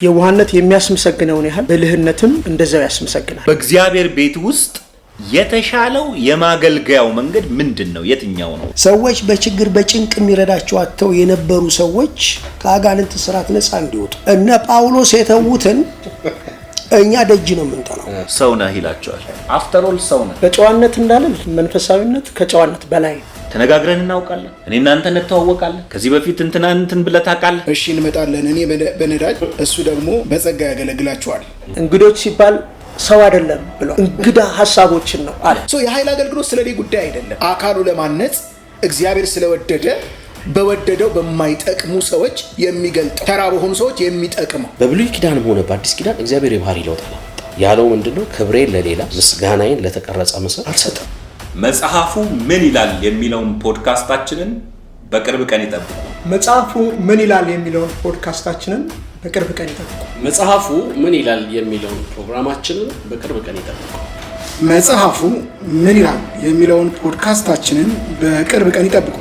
የዋህነት የሚያስመሰግነውን ያህል ብልህነትም እንደዛው ያስመሰግናል። በእግዚአብሔር ቤት ውስጥ የተሻለው የማገልገያው መንገድ ምንድነው? የትኛው ነው? ሰዎች በችግር በጭንቅ የሚረዳቸው አጥተው የነበሩ ሰዎች ከአጋንንት ስራት ነፃ እንዲወጡ እነ ጳውሎስ የተዉትን እኛ ደጅ ነው የምንጠራው። ሰው ነህ ይላቸዋል። አፍተር ኦል ሰው ነህ። በጨዋነት እንዳለን መንፈሳዊነት ከጨዋነት በላይ ተነጋግረን እናውቃለን። እኔ እናንተ እንተዋወቃለን። ከዚህ በፊት እንትን ብለህ ታውቃለህ? እሺ እንመጣለን። እኔ በነዳጅ እሱ ደግሞ በጸጋ ያገለግላቸዋል። እንግዶች ሲባል ሰው አይደለም ብሎ እንግዳ ሐሳቦችን ነው አለ። የኃይል አገልግሎት ስለኔ ጉዳይ አይደለም። አካሉ ለማነጽ እግዚአብሔር ስለወደደ በወደደው በማይጠቅሙ ሰዎች የሚገልጥ ተራ በሆኑ ሰዎች የሚጠቅመው። በብሉይ ኪዳንም ሆነ በአዲስ ኪዳን እግዚአብሔር የባህሪ ለውጥ ያለው ምንድነው? ክብሬን ለሌላ ምስጋናዬን ለተቀረጸ ምስል አልሰጠም። መጽሐፉ ምን ይላል የሚለውን ፖድካስታችንን በቅርብ ቀን ይጠብቁ። መጽሐፉ ምን ይላል የሚለውን ፖድካስታችንን በቅርብ ቀን ይጠብቁ። መጽሐፉ ምን ይላል የሚለውን ፕሮግራማችንን በቅርብ ቀን ይጠብቁ። መጽሐፉ ምን ይላል የሚለውን ፖድካስታችንን በቅርብ ቀን ይጠብቁ።